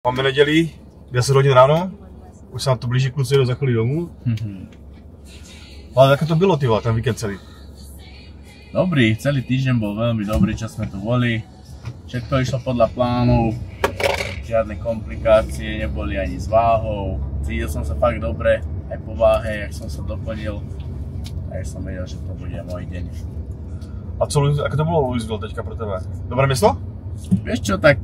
Máme neděli, 10 hodin ráno, už se nám to blíží, kluci jdou za chvíli domů. Ale jaké to bylo, ty vole, ten víkend celý? Dobrý, celý týždeň bol veľmi dobrý, čo sme tu boli. Všetko išlo podľa plánov, žiadne komplikácie, neboli ani s váhou. Cítil som sa fakt dobre, aj po váhe, jak som sa doplnil. Takže som vedel, že to bude môj deň. A co, ako to bylo Louisville teďka pro tebe? Dobré město? Vieš čo, tak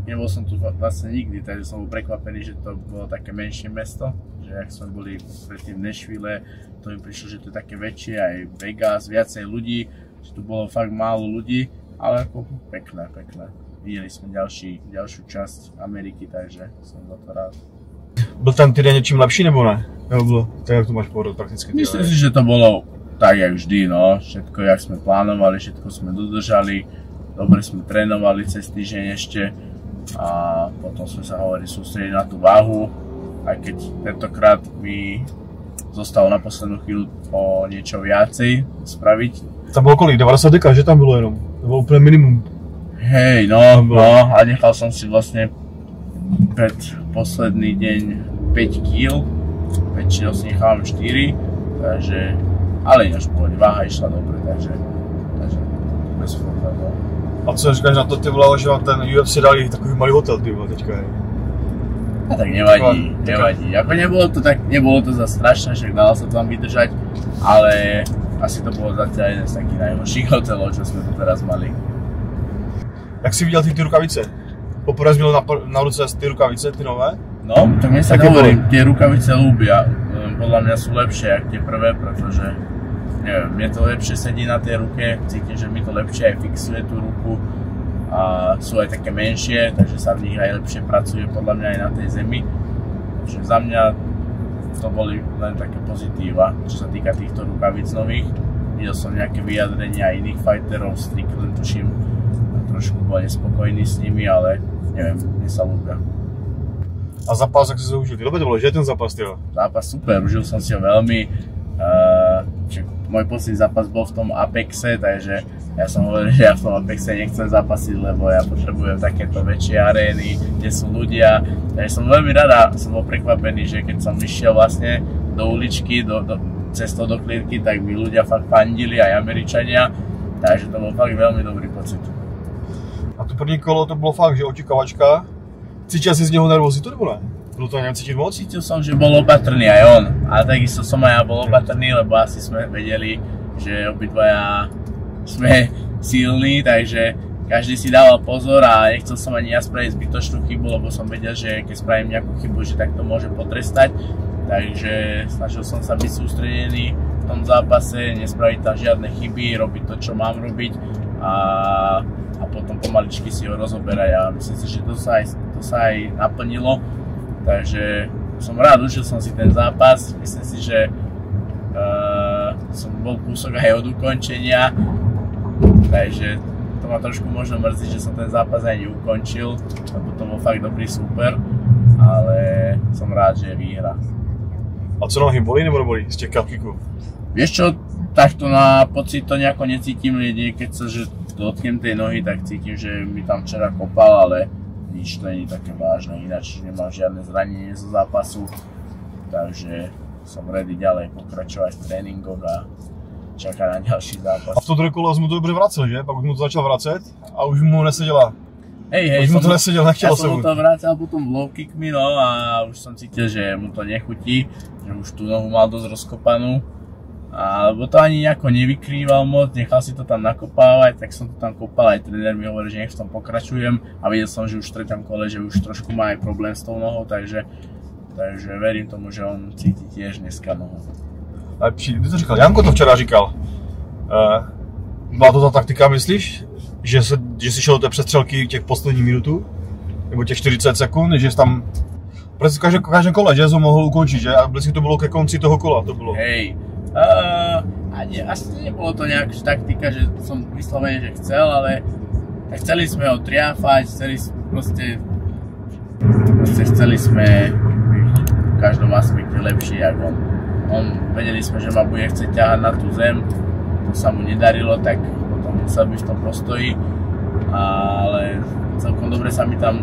nebol som tu vlastne nikdy, takže som bol prekvapený, že to bolo také menšie mesto. Že ak sme boli predtým v Nashville, to mi prišlo, že to je také väčšie, aj Vegas, viacej ľudí, že tu bolo fakt málo ľudí, ale ako pekné. Videli sme ďalšiu časť Ameriky, takže som za to rád. Byl ten týden něčím lepší nebo ne? Nebo bylo tak, jak to máš pohodl prakticky? Myslím si, že to bolo tak, jak vždy, no. Všetko, jak sme plánovali, všetko sme dodržali. Dobre sme trénovali cez týždeň ešte a potom sme sa sústredili na tú váhu, aj keď tentokrát mi zostalo na poslednú chvíľu o niečo viacej spraviť. Tam bylo kolik? 90 deka, že tam bylo jenom? To bylo úplne minimum. Hej, no a nechal som si vlastne pred posledný deň 5 kg, väčšinou si nechávam 4, takže, ale ináč pohode, váha išla dobre, takže bez problémov. A co říkáš na to, ty vole, že vám ten UFC dali takový malý hotel, ty vole, teďka je? A tak nevadí. Ako nebolo to za strašné, že dalo sa tam vydržať, ale asi to bolo zatiaľ jeden z takých najhorších hotelov, čo sme tu teraz mali. Jak si viděl ty rukavice? Poprvé jsi měl na ruce ty rukavice, ty nové? No, tak mne sa hovorí, tie rukavice ľúbia. Podľa mňa sú lepšie ako tie prvé, pretože neviem, mne to lepšie sedí na tej ruke, cítim, že mi to lepšie aj fixuje tú ruku a sú aj také menšie, takže sa v nich aj lepšie pracuje podľa mňa aj na tej zemi. Takže za mňa to boli len také pozitíva, čo sa týka týchto rukavic nových. Videl som nejaké vyjadrenia iných fighterov, Strickland tuším, trošku bol nespokojný s nimi, ale neviem, mne sa ľúbia. A zápas, jak si sa užil? Dobre to bolo, že je ten zápas, tyjo? Zápas super, užil som si ho veľmi. Môj posledný zápas bol v tom Apexe, takže ja som hovoril, že ja v tom Apexe nechcem zápasiť, lebo ja potrebujem takéto väčšie arény, kde sú ľudia. Takže som veľmi rada, som bol prekvapený, že keď som išiel vlastne do uličky, cestou do klietky, tak mi ľudia fakt fandili, aj Američania, takže to bol fakt veľmi dobrý pocit. A to první kolo to bylo fakt, že očekávačka. Cítil si z něho nervozitu, nebo ne? Bylo to neviem cítiť moc? Cítil som, že bol opatrný aj on. A takisto som aj ja bol opatrný, lebo asi sme vedeli, že obidvaja sme silní, takže každý si dával pozor a nechcel som ani ja spraviť zbytočnú chybu, lebo som vedel, že keď spravím nejakú chybu, že tak to môže potrestať. Takže snažil som sa byť sústredený v tom zápase, nespraviť tam žiadne chyby, robiť to, čo mám robiť a potom pomaličky si ho rozoberať a myslím si, že to sa aj naplnilo. Takže som rád, užil som si ten zápas, myslím si, že som bol kúsok aj od ukončenia, takže to ma trošku možno mrzí, že som ten zápas aj neukončil, lebo to bol fakt dobrý super, ale som rád, že je výhra. A co nohy, bolí nebo nebolí z těch kapkíků? Vieš čo, takto na pocit to nejako necítim, jedine keď sa že dotknem tej nohy, tak cítim, že mi tam včera kopal, ale nič to nie je také vážne, ináč nemám žiadne zranenie zo zápasu, takže som ready ďalej pokračovať v tréningoch a čakať na ďalší zápas. A v tom druhé kole mu to dobre vracel, že? Pak už mu to začal vracet a už mu neseděla. Hej, už mu to nesedělo, nechtělo som mu to vracal potom low kickmi, no a už som cítil, že mu to nechutí, že už tú nohu mal dosť rozkopanú. Lebo to ani nejako nevykrýval moc, nechal si to tam nakopávať, tak som to tam kopal, aj tréner mi hovoril, že nech v tom pokračujem a videl som, že už v treťom kole, že už trošku má aj problém s tou nohou, takže verím tomu, že on cíti tiež dneska nohu. Ale ty to říkal, Janko to včera říkal. Byla to ta taktika, myslíš? Že si šel do té přestřelky těch posledních minutů? Nebo těch 40 sekund, že jsi tam v každém kole, že jsi ho mohl ukončit, že? A vždycky to bylo ke konci toho kola, to bylo. Hej. Asi nebolo to nejaká taktika, že som vyslovene, že chcel, ale tak chceli sme ho triafať, chceli sme byť v každom aspekte lepší ako on. Vedeli sme, že ma bude chcieť ťahať na tú zem, to sa mu nedarilo, tak potom musel byť v tom postoji, ale celkom dobre sa mi tam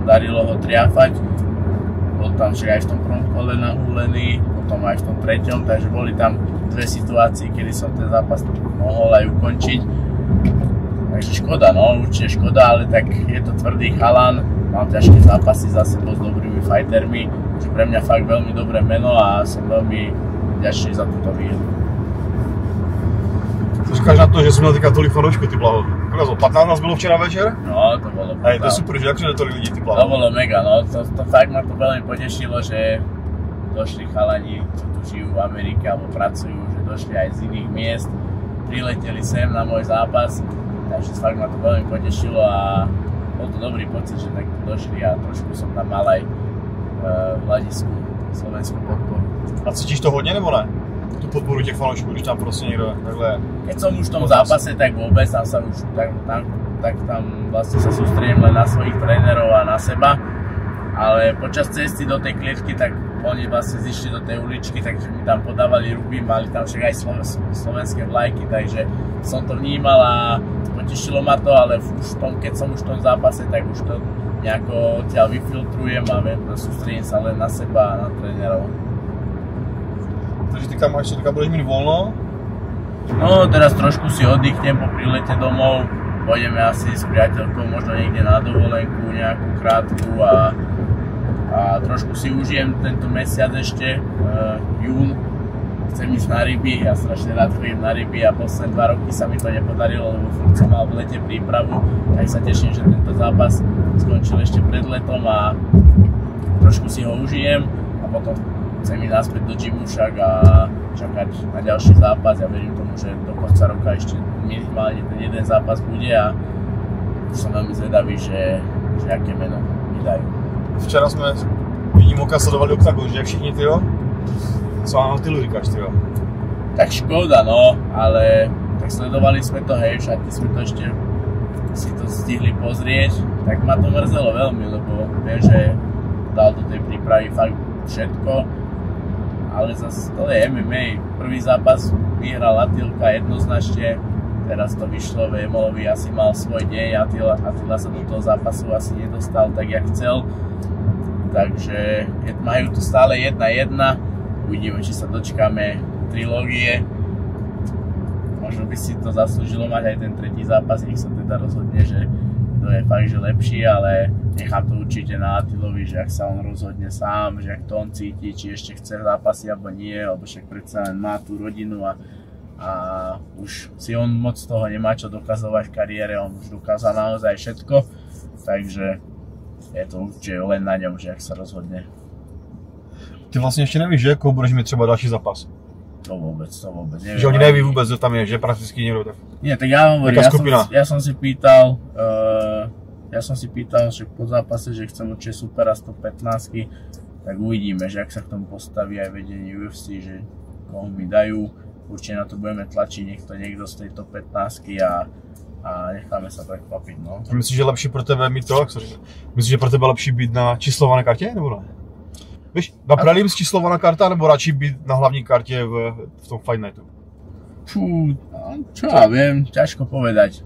darilo ho triafať. Bol tam však aj v tom prvom kole nahúlený, potom aj v tom treťom, takže boli tam dve situácie, kedy som ten zápas mohol aj ukončiť. Takže škoda, no určite škoda, ale tak je to tvrdý chalan, mal ťažké zápasy za sebou s dobrými fightermi, že pre mňa fakt veľmi dobré meno a som veľmi vďačný za túto výhru. Co říkáš na to, že jsem měl teďka tolik fanoušků, ty blaho? Koľko 15 nás bylo včera večer? No, to bolo Hej, to je super, že jak přijde tolik lidí, ty blaho. To bolo mega, no, to fakt ma to veľmi potešilo, že došli chalani, čo tu žijú v Amerike alebo pracujú, že došli aj z iných miest, prileteli sem na môj zápas, takže fakt ma to veľmi potešilo a bol to dobrý pocit, že takto došli a trošku som tam mal aj v hľadisku slovenskú podporu. A cítíš to hodně nebo ne? Tu podporu těch fanoušků, když tam prostě někdo takhle... Keď som už v tom zápase, tak vôbec, tam sa už tam vlastne sa sústredím len na svojich trénerov a na seba. Ale počas cesty do tej klietky, tak oni vlastne zišli do tej uličky, takže mi tam podávali ruky, mali tam však aj slovenské vlajky, takže som to vnímal a potešilo ma to, ale keď som už v tom zápase, tak už to nejako odtiaľ vyfiltrujem a viem, sústredím sa len na seba a na trénerov. Takže teďka budeš mít voľno? No, teraz trošku si oddychnem po prilete domov, pôjdeme asi s priateľkou možno niekde na dovolenku, nejakú krátku a trošku si užijem tento mesiac ešte, jún. Chcem ísť na ryby, ja strašne rád chodím na ryby a posledné 2 roky sa mi to nepodarilo, lebo furt som mal v lete prípravu, tak sa teším, že tento zápas skončil ešte pred letom a trošku si ho užijem a potom chcem ísť naspäť do gymu však a čakať na ďalší zápas. Ja verím tomu, že do konca roka ešte minimálne ten jeden zápas bude a som veľmi zvedavý, že aké meno mi dajú. Včera jsme vidím oka sledovali Oktagon, že všichni tyjo? Co vám na tylu říkáš tyjo? Tak škoda no, ale tak sledovali sme to, hej, však sme to ešte si to stihli pozrieť, tak ma to mrzelo veľmi, lebo viem, že dal do tej prípravy fakt všetko. Ale zase to je MMA, prvý zápas vyhral Atilka jednoznačne, teraz to vyšlo, Vémolovi asi mal svoj deň, Atila sa do toho zápasu asi nedostal tak jak chcel, takže majú tu stále 1-1, uvidíme, či sa dočkáme trilógie, možno by si to zaslúžilo mať aj ten tretí zápas, nech sa teda rozhodne, že to je fakt, že lepší, ale nechám to určite na Atilovi, že ak sa on rozhodne sám, že ak to on cíti, či ešte chce zápasy alebo nie, lebo však predsa len má tú rodinu a už si on moc toho nemá čo dokazovať v kariére, on už dokázal naozaj všetko, takže je to určite len na ňom, že ak sa rozhodne. Ty vlastne ešte nevíš, že? Koho budeš mít třeba další zápas? To vôbec, neviem. Že oni neví vôbec, že tam je, že prakticky niekto tak... Nie, tak ja hovorím, ja som si pýtal, že po zápase, že chcem určite supera 115, tak uvidíme, že ak sa k tomu postaví aj vedenie UFC, že koho mi dajú, určite na to budeme tlačiť niekto z tejto 15 a necháme sa prekvapiť, no. Myslíš, že lepší pro tebe mít to, myslíš, že pro tebe lepší být na číslované kartě, nebo ne? Víš, na prelims číslovaná karta, nebo radši být na hlavní kartě v tom Fight Nightu? Fú, čo ja viem, ťažko povedať.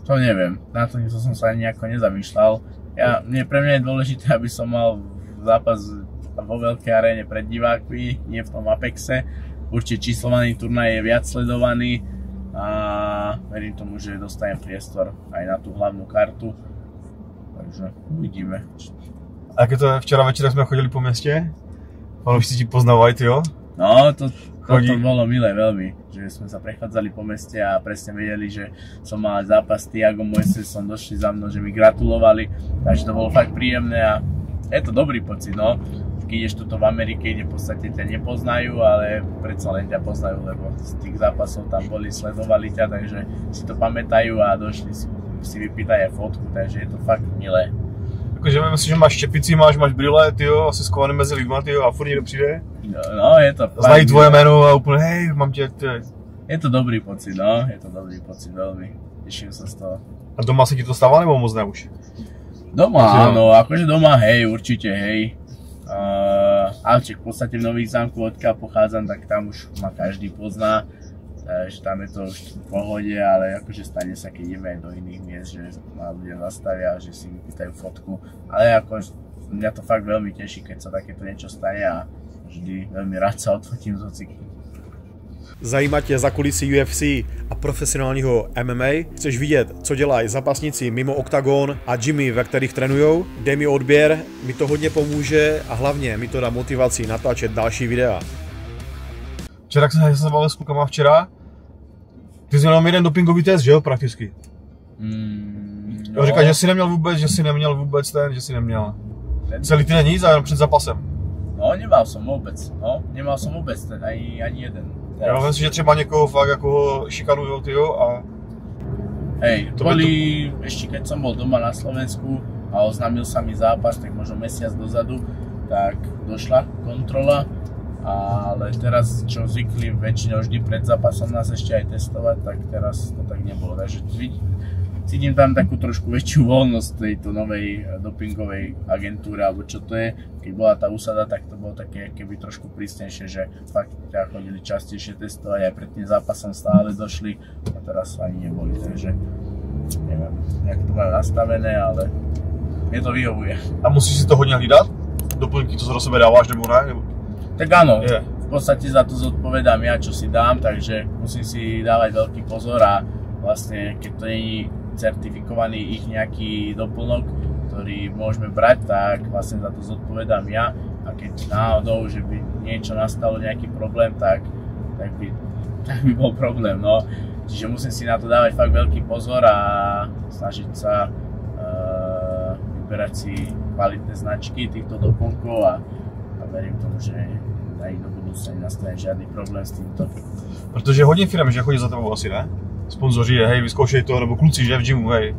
To neviem, na to som sa ani nejako nezamýšľal. Pre mňa je dôležité, aby som mal zápas vo veľkej aréne pred divákmi, nie v tom Apexe. Určite číslovaný turnaj je viac sledovaný a verím tomu, že dostanem priestor aj na tú hlavnú kartu. Takže uvidíme. A keď to včera večera sme chodili po meste, fanoušci ti poznávajú, jo? No, to bolo milé veľmi, že sme sa prechádzali po meste a presne vedeli, že som mal zápas s Thiagom Moisesom, došli za mnou, že mi gratulovali, takže to bolo fakt príjemné a je to dobrý pocit, no. Keď ideš tuto v Amerike, kde v podstate ťa nepoznajú, ale predsa len ťa poznajú, lebo z tých zápasov tam boli, sledovali ťa, takže si to pamätajú a došli si vypýtať aj fotku, takže je to fakt milé. Akože myslím, že máš štěpici, máš brýle, tyjo, asi skovaný mezi lidma, tyjo, a furt někdo přijde. No, je to fakt. Znají tvoje jméno a úplně, hej, mám tě, tyjo. Je to dobrý pocit, no, je to dobrý pocit, veľmi. Teším sa z toho. A doma sa ti to stává, nebo moc ne už? Doma, áno, akože doma, hej, určite, hej. Ale v podstate v Nových Zámku, odkiaľ pochádzam, tak tam už ma každý pozná. že tam je to už v pohode, ale akože stane sa, keď ideme aj do iných miest, že ma ľudia zastavia, že si mi pýtajú fotku, ale ako mňa to fakt veľmi teší, keď sa takéto niečo stane a vždy veľmi rád sa odfotím z hociky. Zajímá tě zákulisí UFC a profesionálního MMA? Chceš vidět, co dělají zápasníci mimo oktagon a gymy, ve kterých trénujou? Dej mi odběr, mi to hodně pomůže a hlavně mi to dá motivaci natáčet další videa. Včera jsem se bavil s klukama včera. Ty jsi měl jeden dopingový test, že jo, prakticky? No. Říkal, že jsi neměl vůbec ten, že jsi neměl. Celý týden nic a jenom před zápasem. No, nemal som vôbec ten, ani jeden. Já myslím, že třeba někoho fakt jako šikanujou, tyjo, a... Hej, ešte keď som bol doma na Slovensku a oznámil sa mi zápas, tak možno mesiac dozadu, tak došla kontrola, ale teraz, čo zvykli väčšinou vždy pred zápasom nás ešte aj testovať, tak teraz to tak nebolo. Takže cítim tam takú trošku väčšiu voľnosť tejto novej dopingovej agentúre, alebo čo to je. Keď bola tá úsada, tak to bolo také keby trošku prísnejšie, že fakt teda chodili častejšie testovať, aj pred tým zápasom stále došli a teraz ani neboli, takže neviem, jak to majú nastavené, ale mne to vyhovuje. A musíš si to hodně hlídat? Doplňky, co do sebe dáváš, nebo ne? Tak áno, v podstate za to zodpovedám ja, čo si dám, takže musím si dávať veľký pozor a vlastne, keď to nie je certifikovaný ich nejaký doplnok, ktorý môžeme brať, tak vlastne za to zodpovedám ja a keď náhodou, že by niečo nastalo, nejaký problém, tak by bol problém, no. Čiže musím si na to dávať fakt veľký pozor a snažiť sa vyberať si kvalitné značky týchto doplnkov a verím tomu, že aj do budúcna nenastane žiadny problém s týmto. Protože hodně firm, že chodí za tebou asi, ne? Sponzoři, hej, vyzkoušej to, nebo kluci, že v gymu, hej.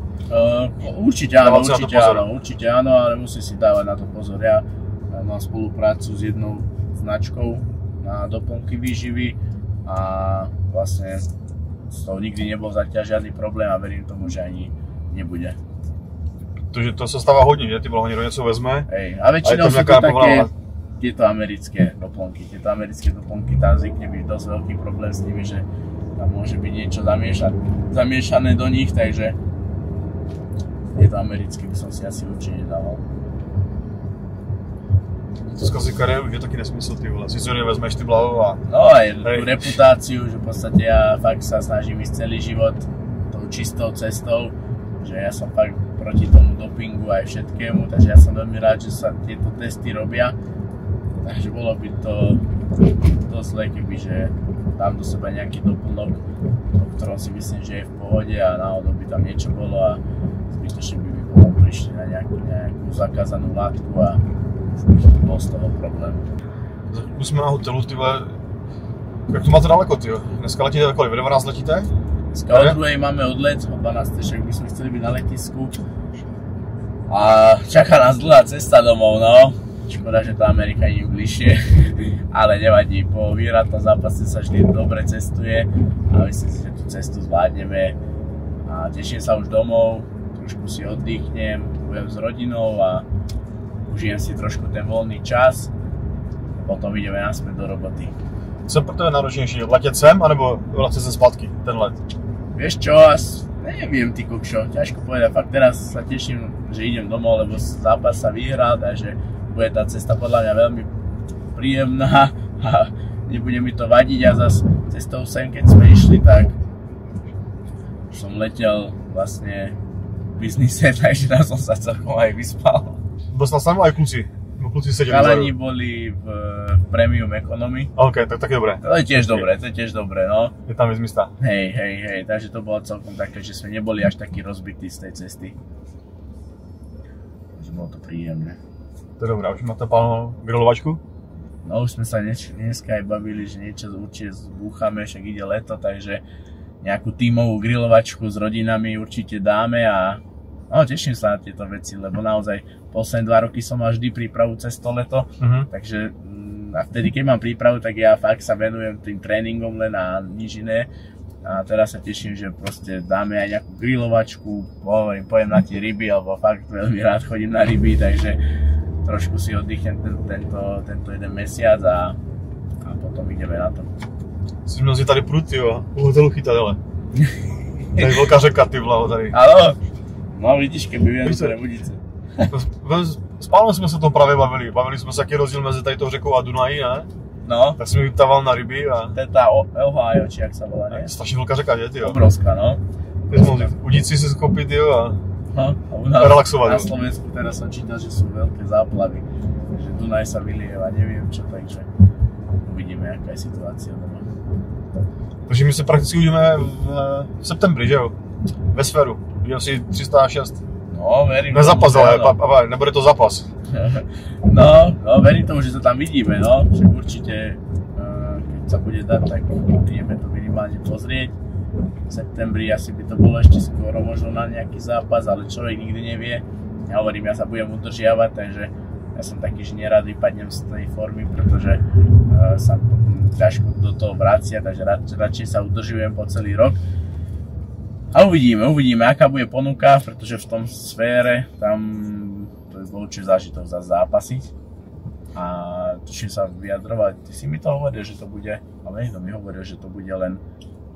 Určite áno, ale musí si dávať na to pozor. Ja mám spoluprácu s jednou značkou na doplnky výživy a vlastne z toho nikdy nebol zatiaľ žiadny problém a verím tomu, že ani nebude. Protože to se stává hodně, že? Ty bolo někdo něco vezme. Hej, a väčšinou sú to také tieto americké doplnky, tam zvykne byť dosť veľký problém s nimi, že tam môže byť niečo zamiešané do nich, takže tieto americké by som si asi určite nedával. To zkazí kariéru, že taky nesmysl, ty vole, si co nevezmeš ty blaho a... No aj tú reputáciu, že v podstate ja fakt sa snažím ísť celý život tou čistou cestou, že ja som fakt proti tomu dopingu aj všetkému, takže ja som veľmi rád, že sa tieto testy robia. Takže bolo by to dosť zlé, keby že dám do seba nejaký doplnok, o ktorom si myslím, že je v pohode a náhodou by tam niečo bolo a zbytočne by potom prišli na nejakú zakázanú látku a už by bol z toho problém. Už jsme na hotelu, ty vole, jak to máte daleko, ty jo? Dneska letíte kolik, v 12 letíte? Dneska o 2 máme odlet, o 12 však by sme chceli byť na letisku a čaká nás dlhá cesta domov, no. Škoda, že tá Amerika je bližšie, ale nevadí, po výhratom zápase sa vždy dobre cestuje a myslím si, že tú cestu zvládneme a teším sa už domov, trošku si oddychnem, budem s rodinou a užijem si trošku ten voľný čas a potom ideme naspäť do roboty. Co pro tebe náročnější, letět sem, anebo vracet se zpátky, ten let? Vieš čo, neviem ty kokšo, ťažko povedať, fakt teraz sa teším, že idem domov, lebo zápas sa vyhral, takže bude tá cesta podľa mňa veľmi príjemná a nebude mi to vadiť a zase cestou sem, keď sme išli, tak som letel vlastne v biznise, takže tam som sa celkom aj vyspal. Byl jsi tam aj kluci? Kluci seděli Chalani boli v Premium Economy. OK, tak je dobré. To je tiež dobré, no. Je tam víc místa. Hej, takže to bolo celkom také, že sme neboli až takí rozbití z tej cesty. Takže bolo to príjemné. To je dobré, už máte plánu grilovačku? No už sme sa dneska aj bavili, že niečo určite zbúchame, však ide leto, takže nejakú tímovú grilovačku s rodinami určite dáme a no, teším sa na tieto veci, lebo naozaj posledné 2 roky som mal vždy prípravu cez to leto, takže a vtedy keď mám prípravu, tak ja fakt sa venujem tým tréningom len a nič iné. A teraz sa teším, že proste dáme aj nejakú grilovačku, pojem na tie ryby, alebo fakt veľmi rád chodím na ryby, takže trošku si oddychnem tento jeden mesiac a potom ideme na to. Jsi měl tady prut, jo, u hotelu Chytadele. Tady velká řeka, ty vlaho tady. Áno, no vidíš, keby viem to Rebudice. S pánem jsme se o tom právě bavili. Bavili jsme se, jaký je rozdíl mezi tady tou řekou a Dunají, ne? No, Tak jsem mi vyptával na ryby a... to je tá Ohio, či jak sa volá, nie? Strašně velká řeka, že, ty jo? Obrovská, no. Udít si skopit, jo, a... No, a u nás Relaxovať, na jo. Slovensku teraz som čítal, že sú veľké záplavy, že Dunaj sa vylieva, neviem čo, takže uvidíme, aká je situácia doma. Takže my se prakticky uvidíme v septembri, že jo? Ve sféru. Vidím si 306. No, verím Ne zápas, tomu, že ale áno. nebude to zápas. No, verím tomu, že sa tam vidíme, no, že určite, keď sa bude dať, tak ideme to minimálne pozrieť. V septembri asi by to bolo ešte skoro možno na nejaký zápas, ale človek nikdy nevie. Ja hovorím, ja sa budem udržiavať, takže ja som taký, že nerad vypadnem z tej formy, pretože sa ťažko do toho vracia, takže radšej sa udržujem po celý rok. A uvidíme, aká bude ponuka, pretože v tom sfére tam to je bol určite zážitok za zápasiť. A tuším sa vyjadrovať, ty si mi to hovoril, že to bude, ale niekto mi hovoril, že to bude len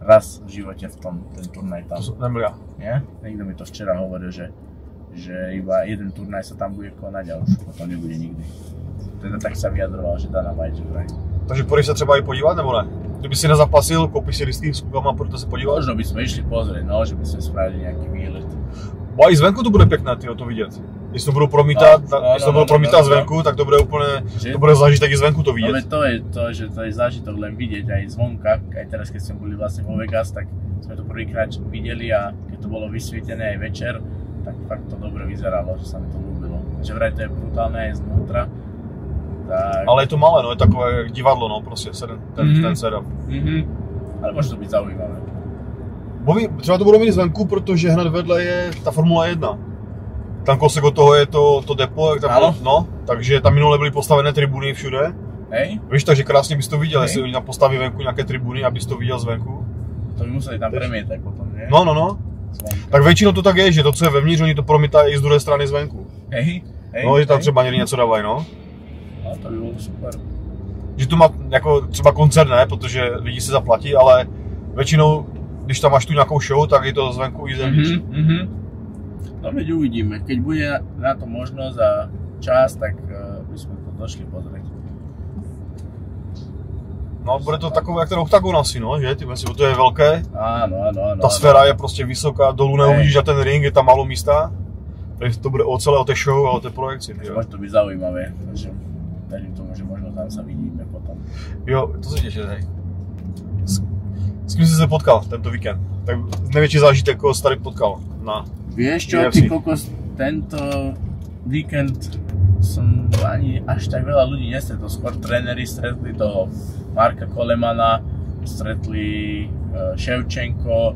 raz v živote v tom, ten turnaj tam. To nebyl ja. Nie? Niekto mi to včera hovoril, že iba jeden turnaj sa tam bude konať a už potom nebude nikdy. Teda tak sa vyjadroval, že Dana White, že vraj. Takže půjdeš se třeba i podívat, nebo ne? Kdyby si nezapasil, koupíš si lístky s klukama, proto se podívat? Možno by sme išli pozrieť, no, že by sme spravili nejaký výlet. Bo i zvenku to bude pěkné, tyjo, to vidět. Jestli to budou promítat, jestli to budou promítat zvenku, tak to bude úplně, to bude zážitek i zvenku to vidět. Ale to je to, že to je zážitok len vidieť aj zvonka. Aj teraz, keď sme boli vlastne vo Vegas, tak sme to prvýkrát videli a keď to bolo vysvietené aj večer, tak fakt to dobre vyzeralo, že sa mi to ľúbilo. Takže vraj to je brutálne aj znútra. Tak... Ale je to malé, no, je takové jak divadlo, no, prostě, ten setup. Ale môže to byť zaujímavé. Třeba to budou mít zvenku, protože hned vedle je ta Formula 1. Tam kousek od toho je to depo, jak tam, no, takže tam minule byly postavené tribuny všude. Hej? Víš, takže krásně bys to viděl, jestli oni tam postaví venku nějaké tribuny, abys to viděl zvenku. To by museli tam premietať potom, nie? No. Tak většinou to tak je, že to, co je vevnitř, oni to promítají i z druhé strany zvenku. Hej? No, že tam třeba někdy něco dávají, no. No, to by bylo super. Že to má jako třeba koncert, ne, protože lidi se zaplatí, ale většinou, když tam máš tu nějakou show, tak je to zvenku i zevnitř. No veď uvidíme, keď bude na to možnosť a čas, tak by sme to došli pozrieť. No, bude to takové, jak ten oktagon asi, no, že? To je velké. Áno. Ta sféra je prostě vysoká, dolů neuvidíš na ten ring, je tam málo místa. Takže to bude o té show a o té projekci. Môže to byť zaujímavé, takže verím tomu, že možno tam sa vidíme potom. Jo, to se těším, hej. S kým jsi se potkal tento víkend? Tak největší zážitek, koho jsi tady potkal na Vieš čo, UFC? ty kokos, tento víkend som ani až tak veľa ľudí nestretol, skôr tréneri stretli toho Marka Kolemana, stretli Ševčenko,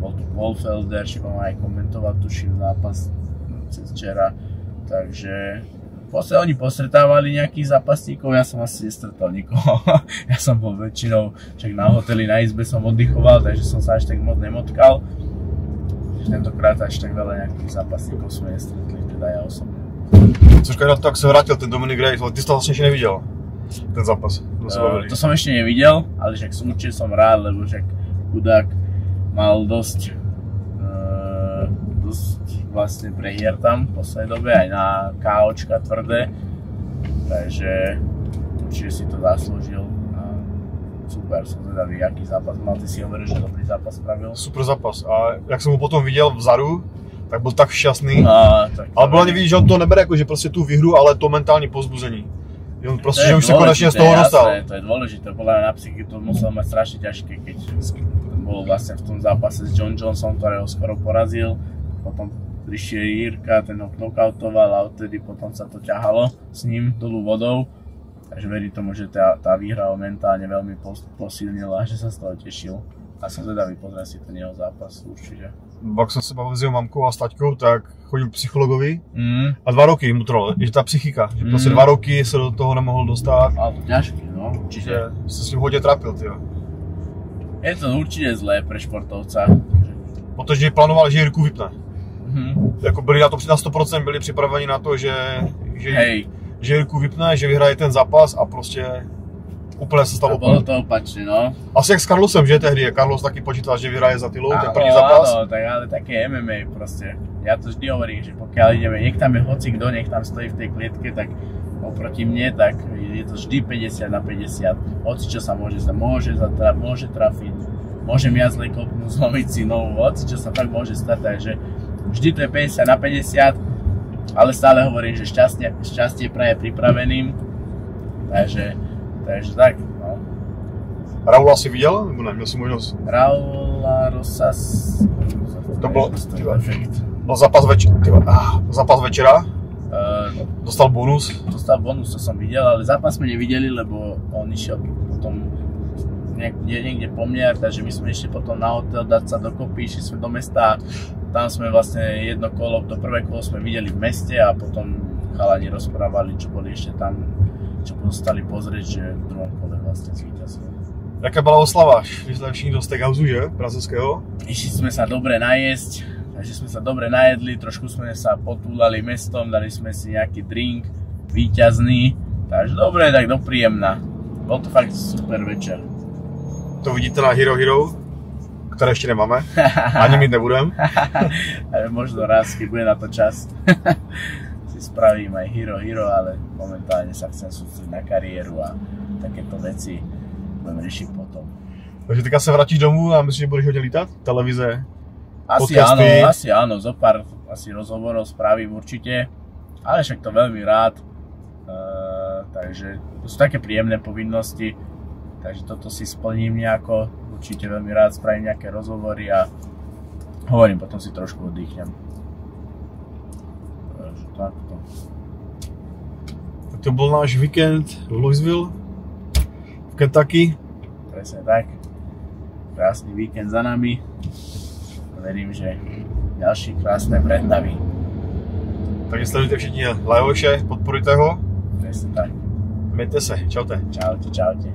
bol tu Wolfelder, či vám aj komentoval, tuším, zápas cez včera, takže oni postretávali nejakých zápasníkov, ja som asi nestretol nikoho, ja som bol väčšinou, však na hoteli, na izbe som oddychoval, takže som sa až tak moc nemotkal. Tentokrát až tak veľa nejakých zápasníkov sme nestretli, teda ja osobne. Cožka na to, jak se vrátil ten Dominic Reyes, ale ty jsi to vlastně ještě neviděl, ten zápas. To som ešte nevidel, ale však určite som rád, lebo však chudák mal dosť vlastne prehier tam v poslednej dobe, aj na KOčka tvrdé, takže určite si to zaslúžil. Super, som zvedavý, jaký zápas mal, ty si hovoril, že dobrý zápas spravil. Super zápas a jak jsem ho potom viděl vzadu, tak byl tak šťastný. Ale bylo vidět, že on to nebere jako, že prostě tu výhru, ale to mentální povzbuzení. On prostě, že už se konečně z toho dostal. To je dôležité, podľa mňa na psychiku to musel mať strašne ťažké, keď bol vlastne v tom zápase s John Johnson, ktorého skoro porazil. Potom prišiel Jirka, ten ho knockoutoval a odtedy potom sa to ťahalo s ním dolu vodou. Takže verím tomu, že tá výhra ho mentálne veľmi posilnila, že sa z toho tešil. A som zvedavý pozrieť si ten jeho zápas určite. Pak jsem se bavil s jeho mamkou a s taťkou, tak chodil k psychologovi a 2 roky mu trvalo, že ta psychika, že prostě 2 roky se do toho nemohl dostat. Ale to ťažké, no, určite. Že se s tím hodně trápil, tyjo. Je to určite zlé pre športovca. Protože plánoval, že Jirku vypne. Jako byli na to na 100% byli připraveni na to, že Jirku vypne, že vyhraje ten zápas a prostě Úplně se stalo. Bolo to opačne, no. Asi jak s Carlosem, že tehdy? Carlos taky počítal, že vyhraje za Tylou, ten první zápas. Áno, tak ale také MMA proste. Ja to vždy hovorím, že pokiaľ ideme, nech tam je hocikdo, nech tam stojí v tej klietke, tak oproti mne, tak je to vždy 50/50. Hoci čo sa môže stať, môže trafiť, môže viac zle kopnúť, zlomiť si nohu, hoci čo sa tak môže stať, takže vždy to je 50/50, ale stále hovorím, že šťastie praje pripraveným, takže tak, no. Raula si viděl? Nebo ne, měl si možnost? Raula Rosas... To byl zápas večera. Dostal bonus. To som videl, ale zápas sme nevideli, lebo on išiel potom niekde po mne, takže my sme išli potom na hotel dať sa dokopy, išli sme do mesta, tam sme vlastne jedno kolo, to prvé kolo sme videli v meste a potom chalani rozprávali, čo boli ešte tam, čo dostali pozrieť, že v druhom kole vlastne zvíťazili. Jaká byla oslava? Vyšli všichni do steakhousu, že? Brazilského? Išli sme sa dobre najesť, takže sme sa dobre najedli, trošku sme sa potúlali mestom, dali sme si nejaký drink, víťazný, takže dobre, tak dopríjemná. Bol to fakt super večer. To vidíte na Hero Hero, které ještě nemáme, ani mít nebudem. Možno raz, keď bude na to čas. Spravím aj Hero, ale momentálne sa chcem sústrediť na kariéru a takéto veci budem riešiť potom. Takže teďka se vrátíš domů a myslíš, že budeš hodně lítat? Televize, podcasty? Asi áno, zo pár rozhovorov spravím určite, ale však to veľmi rád. Takže to sú také príjemné povinnosti, takže toto si splním nejako, určite veľmi rád spravím nejaké rozhovory a hovorím, potom si trošku oddychnem. Takto. To byl náš víkend v Louisville, v Kentucky. Presne tak. Krásny víkend za nami. Verím, že ďalší krásne pred nami. Takže sledujte všichni Lajoše, podporujte ho. Presne tak. Mějte se, čaute. Čaute.